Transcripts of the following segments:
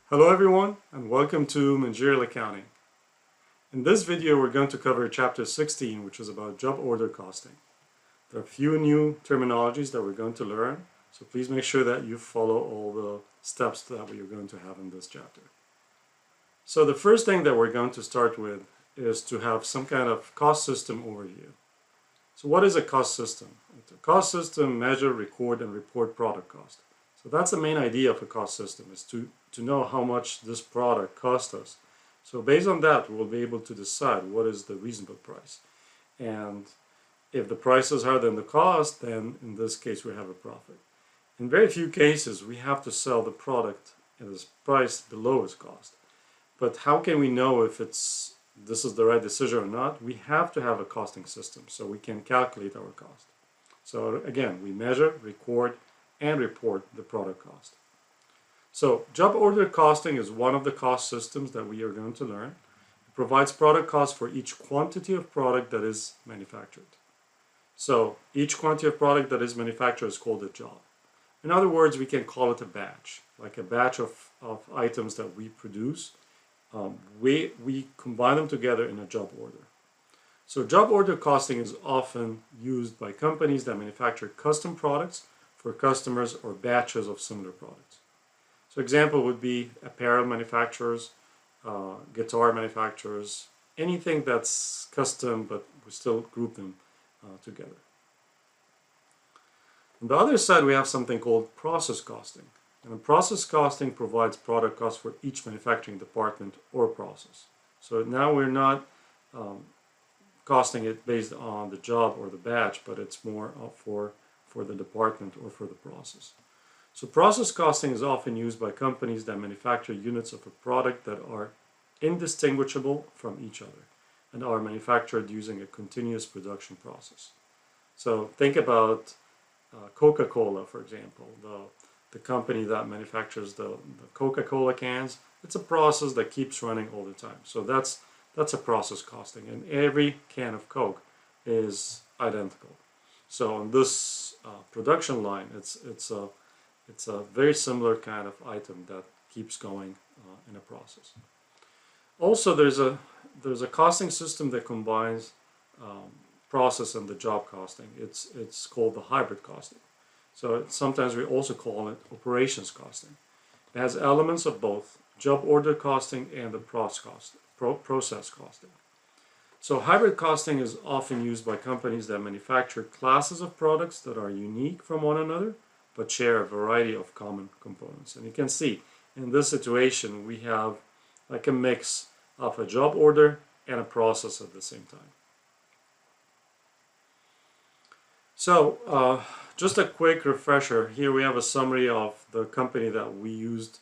Hello everyone and welcome to Managerial Accounting. In this video we're going to cover Chapter 16, which is about job order costing. There are a few new terminologies that we're going to learn, so please make sure that you follow all the steps that we are going to have in this chapter. So the first thing that we're going to start with is to have some kind of cost system overview. So what is a cost system? A cost system measure, record, and report product cost. So that's the main idea of a cost system, is to know how much this product cost us. So based on that, we'll be able to decide what is the reasonable price. And if the price is higher than the cost, then in this case we have a profit. In very few cases, we have to sell the product at a price below its cost. But how can we know if this is the right decision or not? We have to have a costing system so we can calculate our cost. So again, we measure, record, and report the product cost. So job order costing is one of the cost systems that we are going to learn. It provides product cost for each quantity of product that is manufactured. So each quantity of product that is manufactured is called a job. In other words, we can call it a batch, like a batch of items that we produce. We combine them together in a job order. So job order costing is often used by companies that manufacture custom products for customers or batches of similar products. So example would be apparel manufacturers, guitar manufacturers, anything that's custom, but we still group them together. On the other side, we have something called process costing. And process costing provides product cost for each manufacturing department or process. So now we're not costing it based on the job or the batch, but it's more for the department or for the process. So process costing is often used by companies that manufacture units of a product that are indistinguishable from each other and are manufactured using a continuous production process. So think about Coca-Cola, for example, the company that manufactures the Coca-Cola cans. It's a process that keeps running all the time. So that's a process costing, and every can of Coke is identical. So on this production line, it's a very similar kind of item that keeps going in a process. Also, there's a costing system that combines process and the job costing. It's called the hybrid costing. So sometimes we also call it operations costing. It has elements of both job order costing and the process costing. So hybrid costing is often used by companies that manufacture classes of products that are unique from one another but share a variety of common components. And you can see in this situation we have like a mix of a job order and a process at the same time. So just a quick refresher. Here we have a summary of the company that we used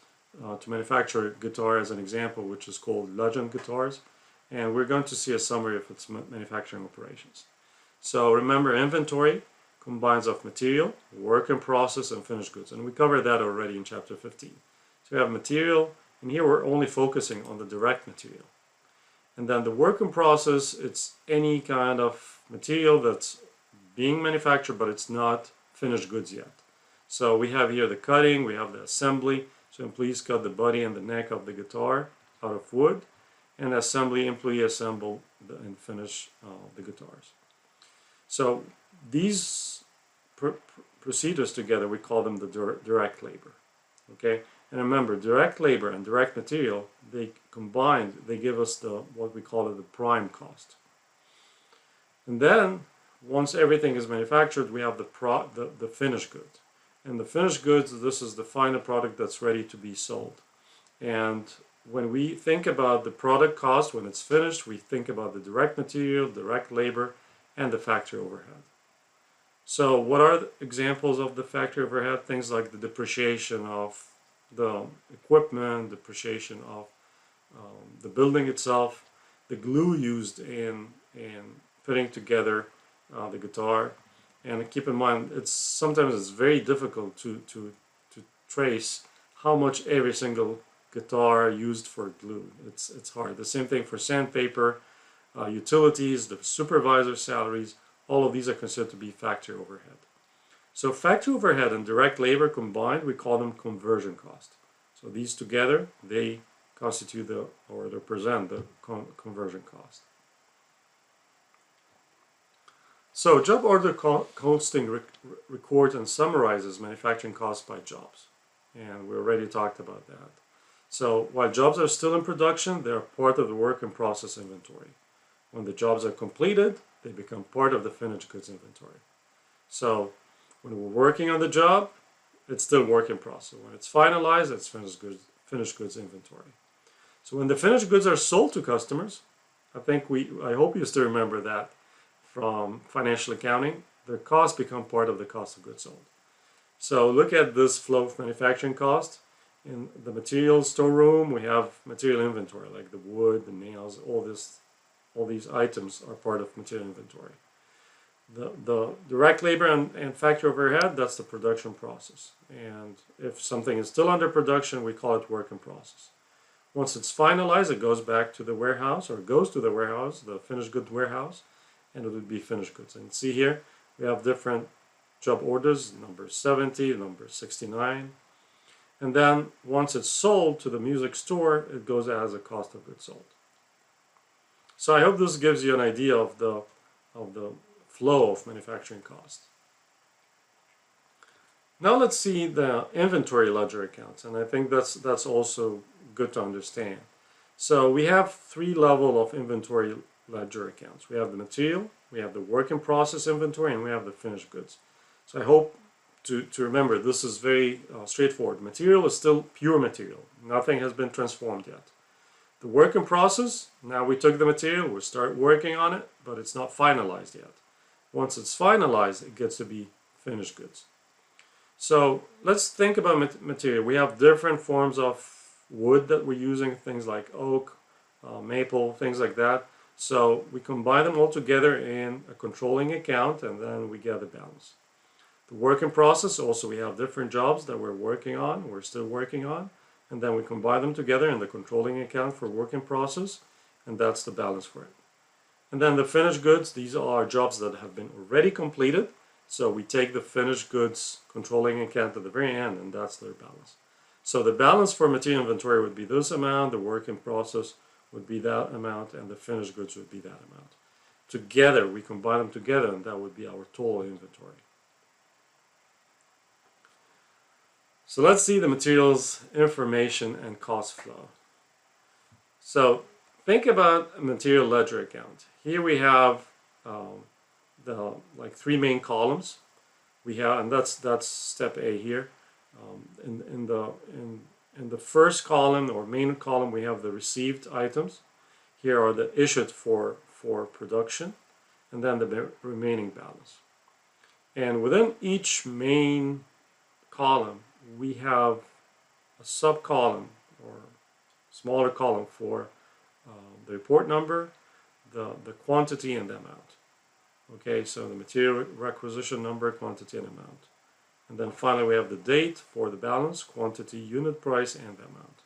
to manufacture a guitar as an example, which is called Legend Guitars. And we're going to see a summary of its manufacturing operations. So remember, inventory combines of material, work in process, and finished goods. And we covered that already in Chapter 15. So we have material, and here we're only focusing on the direct material. And then the work in process, it's any kind of material that's being manufactured, but it's not finished goods yet. So we have here the cutting, we have the assembly. So please cut the body and the neck of the guitar out of wood. And assembly, employee assemble and finish the guitars. So these procedures together, we call them the direct labor. Okay, and remember, direct labor and direct material, they combined, they give us what we call it the prime cost. And then once everything is manufactured, we have the finished goods. And the finished goods, this is the final product that's ready to be sold. And when we think about the product cost when it's finished, we think about the direct material, direct labor, and the factory overhead. So what are the examples of the factory overhead? Things like the depreciation of the equipment, depreciation of the building itself, the glue used in putting together the guitar. And keep in mind, sometimes it's very difficult to trace how much every single guitar used for glue. It's hard. The same thing for sandpaper, utilities, the supervisor salaries. All of these are considered to be factory overhead. So factory overhead and direct labor combined, we call them conversion cost. So these together, they constitute or represent the conversion cost. So job order costing records and summarizes manufacturing costs by jobs. And we already talked about that. So while jobs are still in production, they are part of the work in process inventory. When the jobs are completed, they become part of the finished goods inventory. So when we're working on the job, it's still work in process. When it's finalized, it's finished goods inventory. So when the finished goods are sold to customers, I hope you still remember that from financial accounting, the costs become part of the cost of goods sold. So look at this flow of manufacturing cost. In the material storeroom, we have material inventory, like the wood, the nails, all these items are part of material inventory. The direct labor and factory overhead, that's the production process. And if something is still under production, we call it work in process. Once it's finalized, it goes back to the warehouse, or goes to the warehouse, the finished goods warehouse, and it would be finished goods. And see here, we have different job orders, number 70, number 69. And then once it's sold to the music store, it goes as a cost of goods sold. So I hope this gives you an idea of the flow of manufacturing cost. Now let's see the inventory ledger accounts, and I think that's also good to understand. So we have three levels of inventory ledger accounts. We have the material, we have the work in process inventory, and we have the finished goods. So I hope to remember this is very straightforward. Material is still pure material. Nothing has been transformed yet. The work in process, now we took the material, we start working on it, but it's not finalized yet. Once it's finalized, it gets to be finished goods. So let's think about material. We have different forms of wood that we're using, things like oak, maple, things like that. So we combine them all together in a controlling account, and then we get a balance. The work in process, also we have different jobs that we're still working on, and then we combine them together in the controlling account for work in process, and that's the balance for it. And then the finished goods, these are jobs that have been already completed, so we take the finished goods controlling account at the very end, and that's their balance. So the balance for material inventory would be this amount, the work in process would be that amount, and the finished goods would be that amount. Together, we combine them together, and that would be our total inventory. So let's see the materials information and cost flow. So think about a material ledger account. Here we have the three main columns. We have, and that's step A here. In the first column or main column, we have the received items. Here are the issued for production, and then the remaining balance. And within each main column, we have a sub-column or smaller column for the report number, the quantity, and the amount. Okay, so the material requisition number, quantity, and amount. And then finally we have the date for the balance, quantity, unit price, and the amount.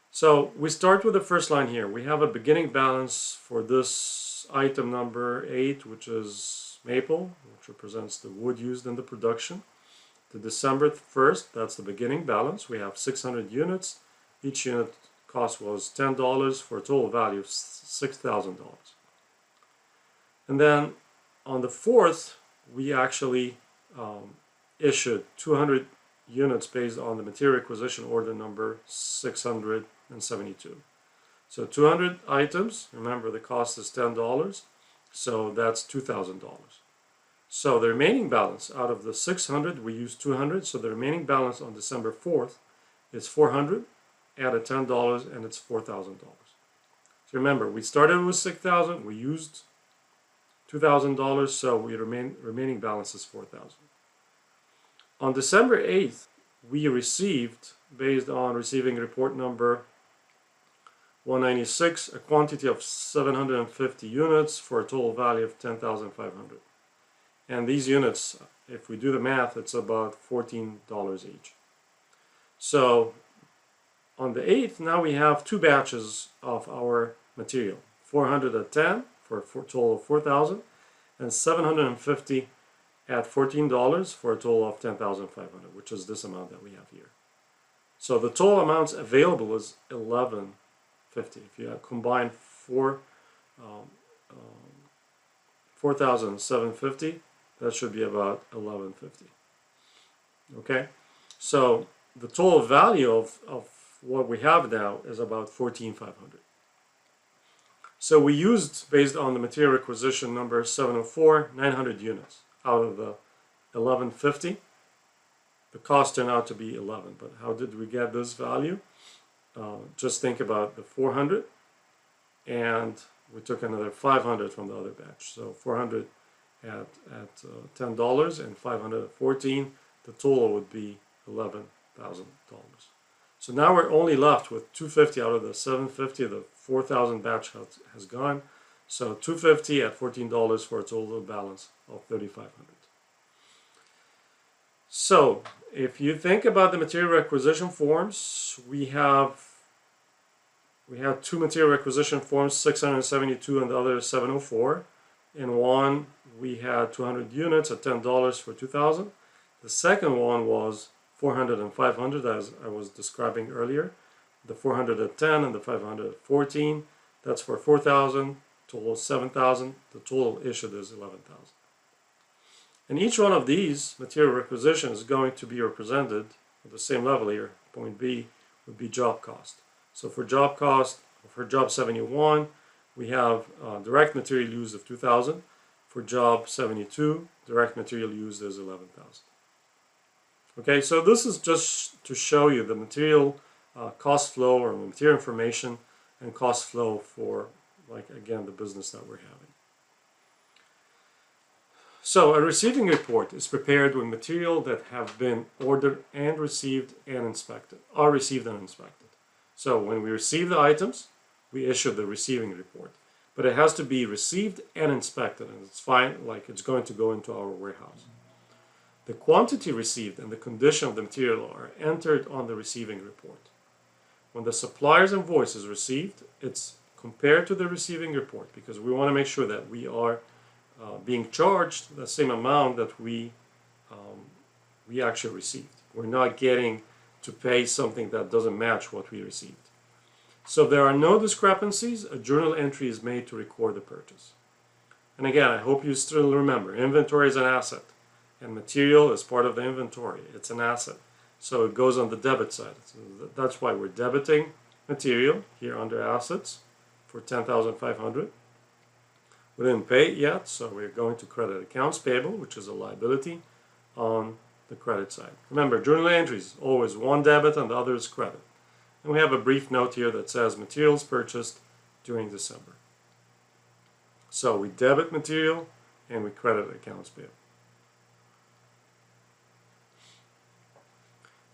So we start with the first line here. We have a beginning balance for this item number 8, which is maple, which represents the wood used in the production. To December 1st, that's the beginning balance. We have 600 units. Each unit cost was $10 for a total value of $6,000. And then on the 4th, we actually issued 200 units based on the material requisition order number 672. So 200 items, remember the cost is $10, so that's $2,000. So the remaining balance out of the 600, we used 200, so the remaining balance on December 4th is 400, added $10, and it's $4,000. So remember, we started with 6,000, we used $2,000, so remaining balance is 4,000. On December 8th, we received, based on receiving report number 196, a quantity of 750 units for a total value of $10,500. And these units, if we do the math, it's about $14 each. So on the 8th, now we have two batches of our material. 400 at 10 for a total of 4,000, and 750 at $14 for a total of 10,500, which is this amount that we have here. So the total amounts available is 1150. If you combine 4,750, that should be about 1150. Okay, so the total value of what we have now is about 14,500. So we used, based on the material requisition number 704, 900 units out of the 1150. The cost turned out to be 11, but how did we get this value? Just think about the 400, and we took another 500 from the other batch. So 400 at $10 and 500 at 14. The total would be $11,000. So now we're only left with 250 out of the 750. The 4,000 batch has gone. So 250 at $14 for a total balance of 3,500. So if you think about the material requisition forms, we have two material requisition forms, 672 and the other 704. In one, we had 200 units at $10 for 2,000. The second one was 400 and 500, as I was describing earlier. The 400 at 10 and the 500 at 14. That's for 4,000, total 7,000. The total issued is 11,000. And each one of these material requisitions is going to be represented at the same level here. Point B would be job cost. So for job cost, for job 71, we have direct material used of 2,000. For job 72, direct material used is 11,000. Okay, so this is just to show you the material cost flow, or material information and cost flow for, like, again, the business that we're having. So a receiving report is prepared with material that have been ordered and received and inspected, are received and inspected. So when we receive the items, we issue the receiving report. But it has to be received and inspected, and it's fine, like it's going to go into our warehouse. The quantity received and the condition of the material are entered on the receiving report. When the supplier's invoice is received, it's compared to the receiving report, because we want to make sure that we are being charged the same amount that we actually received. We're not getting to pay something that doesn't match what we received. So if there are no discrepancies, a journal entry is made to record the purchase. And again, I hope you still remember, inventory is an asset, and material is part of the inventory. It's an asset. So it goes on the debit side. So that's why we're debiting material here under assets for 10,500. We didn't pay it yet, so we're going to credit accounts payable, which is a liability, on the credit side. Remember, journal entries, always one debit and the other is credit. And we have a brief note here that says materials purchased during December. So we debit material and we credit accounts payable.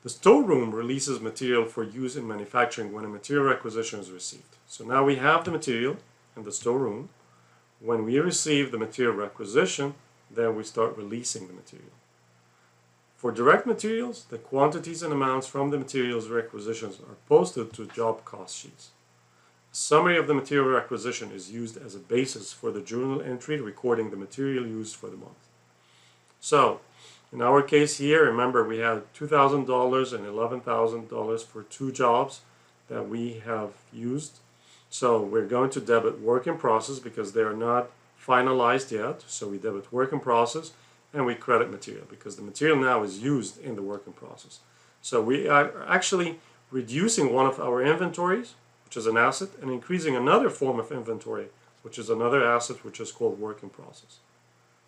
The storeroom releases material for use in manufacturing when a material requisition is received. So now we have the material in the storeroom. When we receive the material requisition, then we start releasing the material. For direct materials, the quantities and amounts from the materials requisitions are posted to job cost sheets. A summary of the material requisition is used as a basis for the journal entry recording the material used for the month. So, in our case here, remember we had $2,000 and $11,000 for two jobs that we have used. So we're going to debit work in process because they are not finalized yet. So we debit work in process and we credit material because the material now is used in the work in process. So we are actually reducing one of our inventories, which is an asset, and increasing another form of inventory, which is another asset, which is called work in process.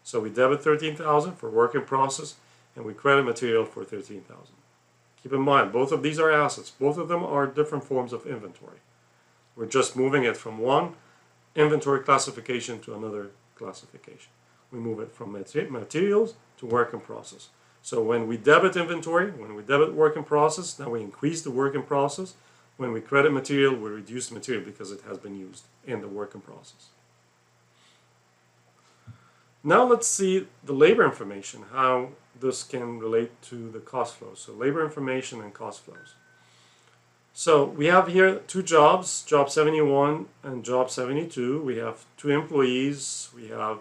So we debit 13,000 for work in process and we credit material for 13,000. Keep in mind, both of these are assets. Both of them are different forms of inventory. We're just moving it from one inventory classification to another classification. We move it from materials to work in process. So when we debit inventory, when we debit work in process, now we increase the work in process. When we credit material, we reduce the material because it has been used in the work in process. Now let's see the labor information, how this can relate to the cost flows. So labor information and cost flows. So we have here two jobs, job 71 and job 72. We have two employees. We have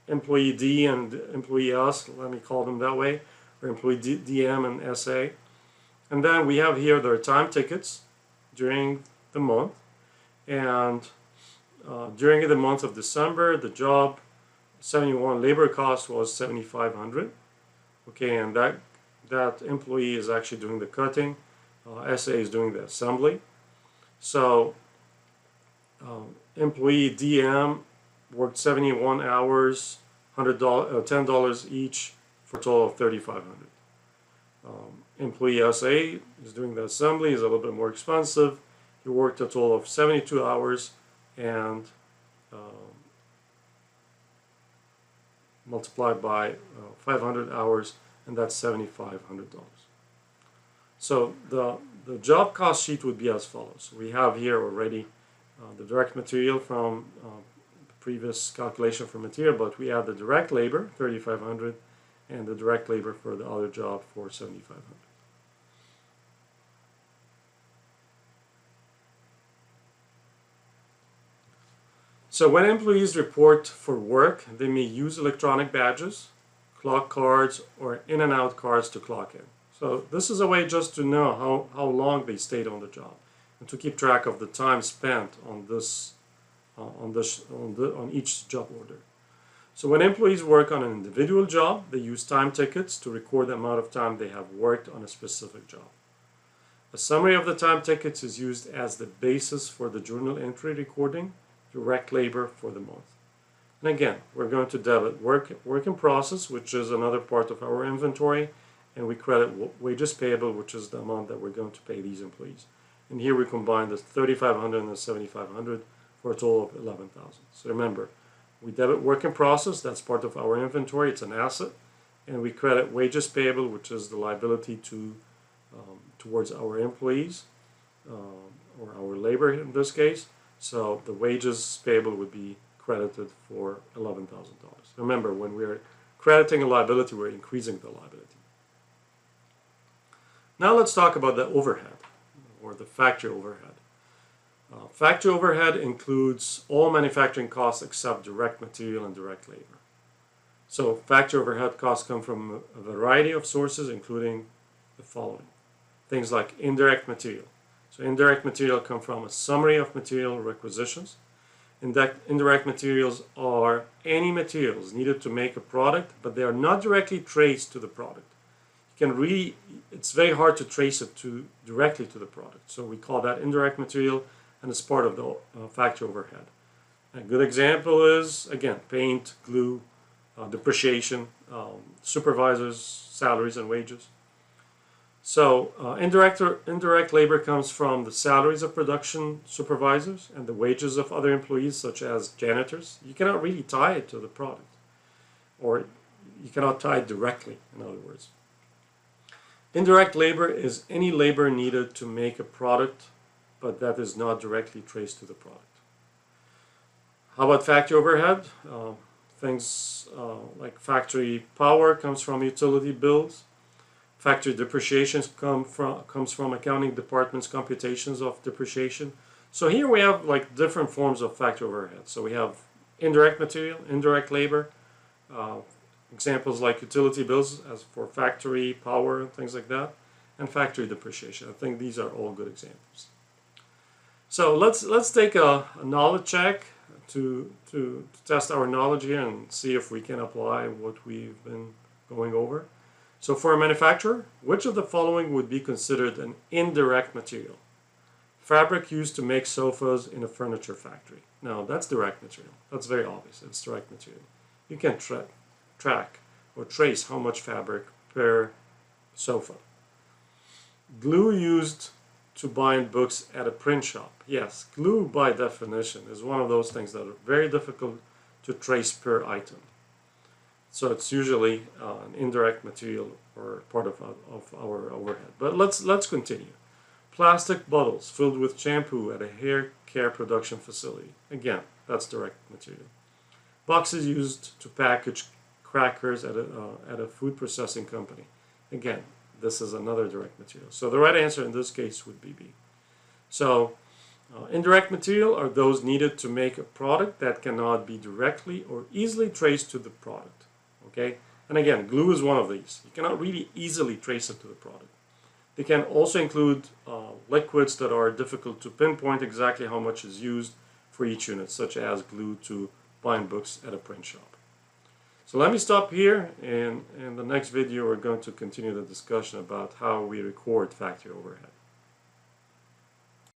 employee D and employee S, let me call them that way. or employee DM and SA. And then we have here their time tickets during the month. And during the month of December, the job 71 labor cost was 7,500. Okay, and that employee is actually doing the cutting. SA is doing the assembly. So employee DM worked 71 hours, $10 each, for a total of 3,500. Employee SA is doing the assembly, is a little bit more expensive. He worked a total of 72 hours and multiplied by 500 hours, and that's $7,500. So the job cost sheet would be as follows. We have here already the direct material from the previous calculation for material, but we add the direct labor, 3,500, and the direct labor for the other job for 7,500. So when employees report for work, they may use electronic badges, clock cards, or in and out cards to clock in. So this is a way just to know how long they stayed on the job and to keep track of the time spent on each job order. So when employees work on an individual job, they use time tickets to record the amount of time they have worked on a specific job. A summary of the time tickets is used as the basis for the journal entry recording direct labor for the month. And again, we're going to debit work in process, which is another part of our inventory, and we credit wages payable, which is the amount that we're going to pay these employees. And here we combine the 3,500 and the 7,500 for a total of 11,000. So remember, we debit work in process, that's part of our inventory, it's an asset, and we credit wages payable, which is the liability towards our employees, or our labor in this case. So the wages payable would be credited for $11,000. Remember, when we're crediting a liability, we're increasing the liability. Now let's talk about the overhead, or the factory overhead. Factory overhead includes all manufacturing costs except direct material and direct labor. So factory overhead costs come from a variety of sources, including the following. Things like indirect material. So indirect material come from a summary of material requisitions. Indirect materials are any materials needed to make a product, but they are not directly traced to the product. It's very hard to trace it directly to the product. So we call that indirect material, and it's part of the factory overhead. A good example is, again, paint, glue, depreciation, supervisors' salaries and wages. So indirect labor comes from the salaries of production supervisors and the wages of other employees, such as janitors. You cannot really tie it to the product, or you cannot tie it directly, in other words. Indirect labor is any labor needed to make a product, but that is not directly traced to the product. How about factory overhead? Things like factory power comes from utility bills. Factory depreciation comes from accounting department's computations of depreciation. So here we have like different forms of factory overhead. So we have indirect material, indirect labor, examples like utility bills as for factory power and things like that, and factory depreciation. I think these are all good examples. So let's take a knowledge check to test our knowledge here and see if we can apply what we've been going over. So for a manufacturer, which of the following would be considered an indirect material? Fabric used to make sofas in a furniture factory. Now that's direct material. That's very obvious. It's direct material. You can track or trace how much fabric per sofa. Glue used to bind books at a print shop. Yes, glue by definition is one of those things that are very difficult to trace per item. So it's usually an indirect material or part of our overhead. But let's continue. Plastic bottles filled with shampoo at a hair care production facility. Again, that's direct material. Boxes used to package crackers at a food processing company. Again, this is another direct material. So the right answer in this case would be B. So indirect material are those needed to make a product that cannot be directly or easily traced to the product. Okay, And again, glue is one of these. You cannot really easily trace it to the product. They can also include liquids that are difficult to pinpoint exactly how much is used for each unit, such as glue to bind books at a print shop. So let me stop here, and in the next video we're going to continue the discussion about how we record factory overhead.